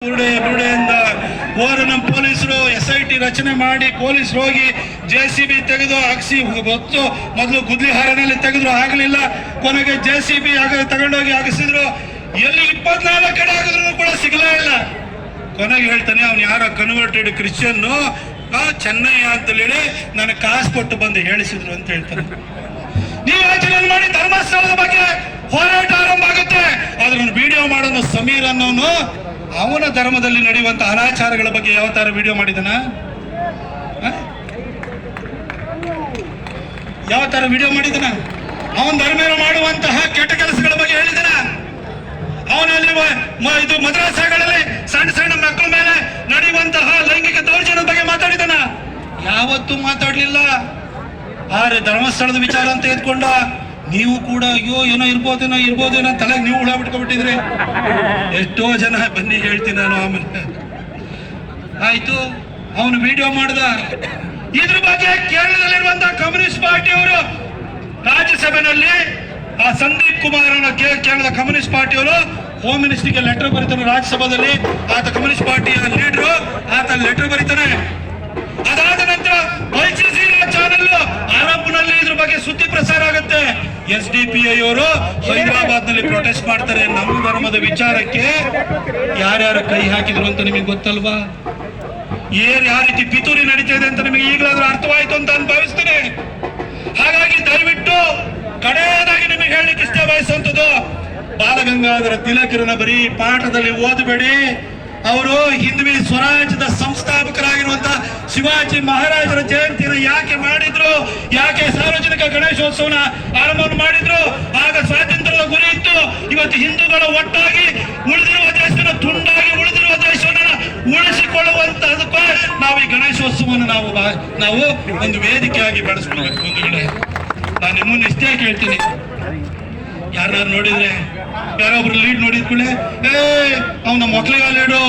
ಬುರುಡೆಯಿಂದ ಹೋದ್ರೆ ನಮ್ಮ ಪೊಲೀಸರು SIT ರಚನೆ ಮಾಡಿ ಪೊಲೀಸರು ಹೋಗಿ JCB ತೆಗೆದು ಹಾಕ್ಸಿ ಹೊತ್ತು ಮೊದಲು ಗುದ್ಲಿಹಾರನಲ್ಲಿ ತೆಗೆದ್ರು ಆಗಲಿಲ್ಲ. ಕೊನೆಗೆ JCB ತಗೊಂಡೋಗಿ ಹಾಕಿಸಿದ್ರು. ಎಲ್ಲಿ 24 ಕಡೆ ಆಗಿದ್ರು ಕೂಡ ಸಿಗಲೇ ಇಲ್ಲ. ಕೊನೆಗೆ ಹೇಳ್ತಾನೆ ಅವ್ನು ಯಾರೋ ಕನ್ವರ್ಟೆಡ್ ಕ್ರಿಶ್ಚಿಯನ್ನು ಚೆನ್ನಯ್ಯ ಅಂತ ಹೇಳಿ ನನಗೆ ಕಾಸು ಕೊಟ್ಟು ಬಂದು ಹೇಳಿಸಿದ್ರು ಅಂತ ಹೇಳ್ತಾನೆ. ನೀವು ಯೋಚನೆ ಮಾಡಿ ಧರ್ಮಸ್ಥಳದ ಬಗ್ಗೆ ಹೋರಾಟ ಆರಂಭ ಆಗುತ್ತೆ. ಅದ್ರ ವಿಡಿಯೋ ಮಾಡೋನು ಸಮೀರ್ ಅನ್ನೋನು ಅವನ ಧರ್ಮದಲ್ಲಿ ನಡೆಯುವಂತ ಅನಾಚಾರಗಳ ಬಗ್ಗೆ ಯಾವ ತರ ವಿಡಿಯೋ ಮಾಡಿದನ, ಯಾವ ತರ ವಿಡಿಯೋ ಮಾಡಿದನ, ಅವನ ಧರ್ಮೇರು ಮಾಡುವಂತಹ ಕೆಟ್ಟ ಕೆಲಸಗಳ ಬಗ್ಗೆ ಹೇಳಿದನ, ಅವನಲ್ಲಿ ಇದು ಮದ್ರಾಸಗಳಲ್ಲಿ ಸಣ್ಣ ಸಣ್ಣ ಮಕ್ಕಳ ಮೇಲೆ ನಡೆಯುವಂತಹ ಲೈಂಗಿಕ ದೌರ್ಜನ್ಯದ ಬಗ್ಗೆ ಮಾತಾಡಿದನ, ಯಾವತ್ತೂ ಮಾತಾಡ್ಲಿಲ್ಲ. ಆದ್ರೆ ಧರ್ಮಸ್ಥಳದ ವಿಚಾರ ಅಂತ ಎತ್ಕೊಂಡ ನೀವು ಕೂಡ ಅಯ್ಯೋ ಏನೋ ಇರ್ಬೋದೇನೋ ತಲೆಗೆ ನೀವು ಹುಳ ಬಿಟ್ಕೊಬಿಟ್ಟಿದ್ರಿ. ಎಷ್ಟೋ ಜನ ಬನ್ನಿ ಹೇಳ್ತೀನಿ ನಾನು. ಆಮೇಲೆ ಆಯ್ತು, ಅವನು ವಿಡಿಯೋ ಮಾಡ್ದ. ಇದ್ರ ಬಗ್ಗೆ ಕೇರಳದಲ್ಲಿರುವಂತಹ ಕಮ್ಯುನಿಸ್ಟ್ ಪಾರ್ಟಿಯವರು ರಾಜ್ಯಸಭೆಯಲ್ಲಿ ಆ ಸಂದೀಪ್ ಕುಮಾರ್ ಅನ್ನೋ ಕೇರಳದ ಕಮ್ಯುನಿಸ್ಟ್ ಪಾರ್ಟಿಯವರು ಹೋಮ್ ಮಿನಿಸ್ಟ್ರಿಗೆ ಲೆಟರ್ ಬರೀತಾನೆ. ರಾಜ್ಯಸಭೆಯಲ್ಲಿ ಆತ ಕಮ್ಯುನಿಸ್ಟ್ ಪಾರ್ಟಿಯ ಲೀಡರು, ಆತ ಲೆಟರ್ ಬರೀತಾನೆ. ಅದಾದ ನಂತರ ICC ಚಾನೆಲ್ ಆರಂಭದಲ್ಲಿ ಇದ್ರ ಬಗ್ಗೆ ಸುದ್ದಿ ಪ್ರಸಾರ ಆಗುತ್ತೆ. SDPI ಅವರು ಹೈದರಾಬಾದ್ ನಲ್ಲಿ ಪ್ರೊಟೆಸ್ಟ್ ಮಾಡ್ತಾರೆ. ನಮ್ಮ ಧರ್ಮದ ವಿಚಾರಕ್ಕೆ ಯಾರ್ಯಾರು ಕೈ ಹಾಕಿದ್ರು ಅಂತ ನಿಮಗೆ ಗೊತ್ತಲ್ವಾ? ಯಾವ ರೀತಿ ಪಿತೂರಿ ನಡೀತಾ ಇದೆ ಅಂತ ನಿಮಗೆ ಈಗಲಾದ್ರೂ ಅರ್ಥವಾಯ್ತು ಅಂತ ನಾನು ಭಾವಿಸ್ತೇನೆ. ಹಾಗಾಗಿ ದಯವಿಟ್ಟು ಕಡೆಯದಾಗಿ ನಿಮಗೆ ಹೇಳಲಿಕ್ಕೆ ಇಷ್ಟ ಬಯಸುವಂಥದ್ದು, ಬಾಲಗಂಗಾಧರ ತಿಲಕರನ್ನ ಬರೀ ಪಾಠದಲ್ಲಿ ಓದಬೇಡಿ. ಅವರು ಹಿಂದ್ವಿ ಸ್ವರಾಜ್ಯದ ಸಂಸ್ಥಾಪಕರಾಗಿರುವಂತಹ ಶಿವಾಜಿ ಮಹಾರಾಜರ ಜಯಂತಿನ ಯಾಕೆ ಮಾಡಿದ್ರು, ಯಾಕೆ ಸಾರ್ವಜನಿಕ ಗಣೇಶೋತ್ಸವನ ಆರಂಭವನ್ನು ಮಾಡಿದ್ರು, ಆಗ ಸ್ವಾತಂತ್ರ್ಯದ ಗುರಿ ಇತ್ತು. ಇವತ್ತು ಹಿಂದೂಗಳು ಒಟ್ಟಾಗಿ ಉಳಿದಿರುವ ದೇಶನ ತುಂಡಾಗಿ ಉಳಿದಿರುವ ದೇಶವನ್ನ ಉಳಿಸಿಕೊಳ್ಳುವಂತಹದಕ್ಕೆ ನಾವು ಈ ಗಣೇಶೋತ್ಸವವನ್ನು ನಾವು ಒಂದು ವೇದಿಕೆಯಾಗಿ ಬೆಳೆಸ್ಕೊಳ್ಬೇಕು. ಬಂಧುಗಳೇ, ನಾನು ನಿಮ್ಮನ್ನು ಇಷ್ಟೇ ಕೇಳ್ತೀನಿ, ಯಾರು ನೋಡಿದ್ರೆ ಯಾರೊಬ್ರು ಲೀಡ್ ನೋಡಿದ್ ಕೂಡಲೇ ಅವನ ಮಕ್ಳಿಗೆ ಲೀಡು